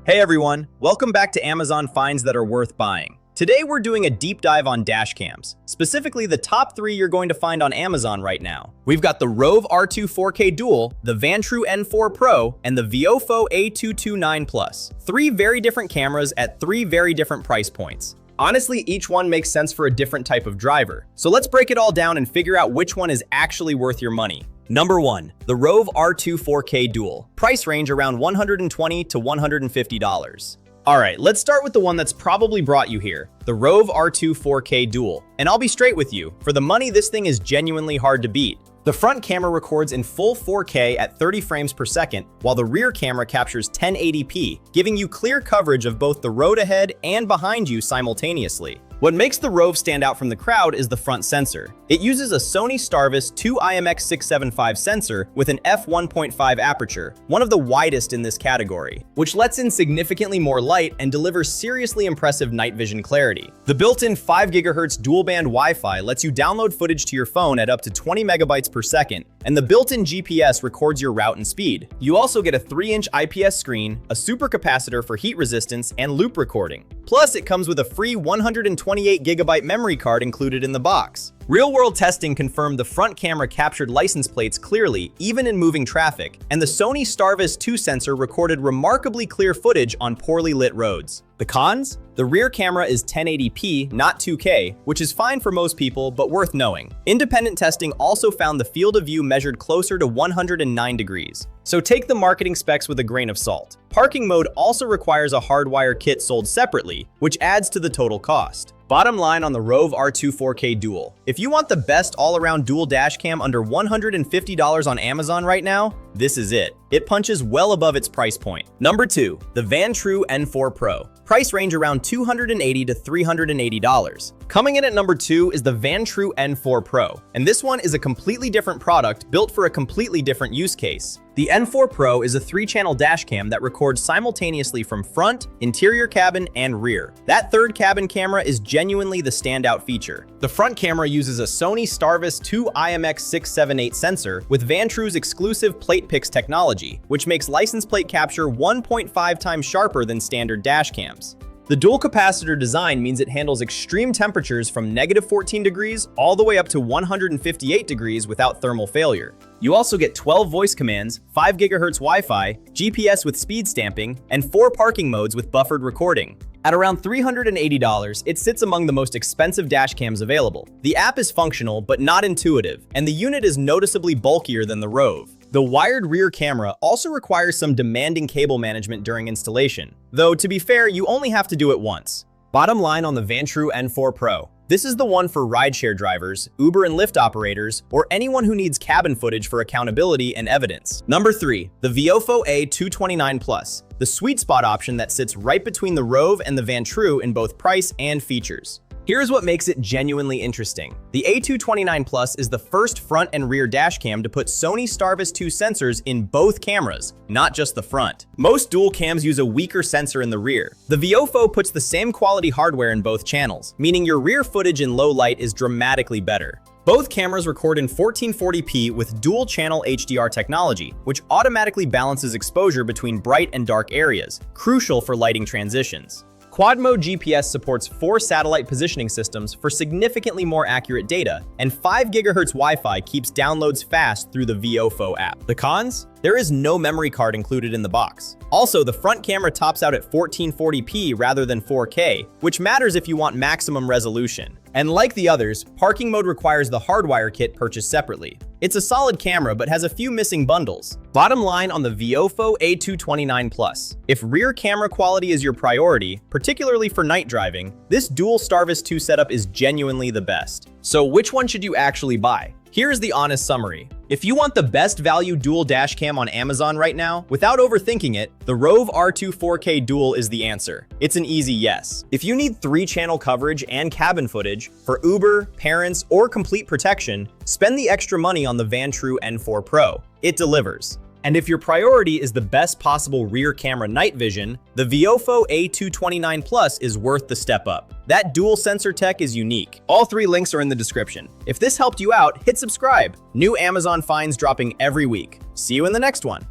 Hey everyone, welcome back to Amazon Finds That Are Worth Buying. Today we're doing a deep dive on dash cams, specifically the top 3 you're going to find on Amazon right now. We've got the ROVE R2-4K Dual, the Vantrue N4 Pro, and the VIOFO A229 Plus. 3 very different cameras at 3 very different price points. Honestly, each one makes sense for a different type of driver. So let's break it all down and figure out which one is actually worth your money. Number 1. The ROVE R2-4K Dual. Price range around $120 to $150. Alright, let's start with the one that's probably brought you here, the ROVE R2-4K Dual. And I'll be straight with you, for the money this thing is genuinely hard to beat. The front camera records in full 4K at 30 frames per second, while the rear camera captures 1080p, giving you clear coverage of both the road ahead and behind you simultaneously. What makes the ROVE stand out from the crowd is the front sensor. It uses a Sony STARVIS 2IMX675 sensor with an f1.5 aperture, one of the widest in this category, which lets in significantly more light and delivers seriously impressive night vision clarity. The built-in 5 GHz dual-band Wi-Fi lets you download footage to your phone at up to 20 megabytes per second, and the built-in GPS records your route and speed. You also get a 3-inch IPS screen, a supercapacitor for heat resistance, and loop recording. Plus, it comes with a free 128GB memory card included in the box. Real-world testing confirmed the front camera captured license plates clearly, even in moving traffic, and the Sony STARVIS 2 sensor recorded remarkably clear footage on poorly lit roads. The cons? The rear camera is 1080p, not 2K, which is fine for most people, but worth knowing. Independent testing also found the field of view measured closer to 109 degrees. So take the marketing specs with a grain of salt. Parking mode also requires a hardwire kit sold separately, which adds to the total cost. Bottom line on the ROVE R2-4K Dual. If you want the best all-around dual dash cam under $150 on Amazon right now, this is it. It punches well above its price point. Number 2. The Vantrue N4 Pro. Price range around $280 to $380. Coming in at number 2 is the Vantrue N4 Pro, and this one is a completely different product built for a completely different use case. The N4 Pro is a 3-channel dash cam that records simultaneously from front, interior cabin, and rear. That third cabin camera is genuinely the standout feature. The front camera uses a Sony STARVIS 2IMX678 sensor with Vantrue's exclusive PlatePix technology, which makes license plate capture 1.5 times sharper than standard dash cams. The dual capacitor design means it handles extreme temperatures from -14 degrees all the way up to 158 degrees without thermal failure. You also get 12 voice commands, 5 GHz Wi-Fi, GPS with speed stamping, and 4 parking modes with buffered recording. At around $380, it sits among the most expensive dash cams available. The app is functional but not intuitive, and the unit is noticeably bulkier than the ROVE. The wired rear camera also requires some demanding cable management during installation, though to be fair, you only have to do it once. Bottom line on the Vantrue N4 Pro. This is the one for rideshare drivers, Uber and Lyft operators, or anyone who needs cabin footage for accountability and evidence. Number 3. The VIOFO A229 Plus, the sweet spot option that sits right between the ROVE and the Vantrue in both price and features. Here's what makes it genuinely interesting. The A229 Plus is the first front and rear dash cam to put Sony STARVIS 2 sensors in both cameras, not just the front. Most dual cams use a weaker sensor in the rear. The VIOFO puts the same quality hardware in both channels, meaning your rear footage in low light is dramatically better. Both cameras record in 1440p with dual-channel HDR technology, which automatically balances exposure between bright and dark areas, crucial for lighting transitions. Quad Mode GPS supports 4 satellite positioning systems for significantly more accurate data, and 5 GHz Wi-Fi keeps downloads fast through the VIOFO app. The cons? There is no memory card included in the box. Also, the front camera tops out at 1440p rather than 4K, which matters if you want maximum resolution. And like the others, parking mode requires the hardwire kit purchased separately. It's a solid camera but has a few missing bundles. Bottom line on the VIOFO A229 Plus. If rear camera quality is your priority, particularly for night driving, this dual STARVIS 2 setup is genuinely the best. So which one should you actually buy? Here's the honest summary. If you want the best value dual dash cam on Amazon right now, without overthinking it, the ROVE R2-4K Dual is the answer. It's an easy yes. If you need 3-channel coverage and cabin footage for Uber, parents, or complete protection, spend the extra money on the Vantrue N4 Pro. It delivers. And if your priority is the best possible rear camera night vision, the VIOFO A229 Plus is worth the step up. That dual sensor tech is unique. All 3 links are in the description. If this helped you out, hit subscribe. New Amazon finds dropping every week. See you in the next one.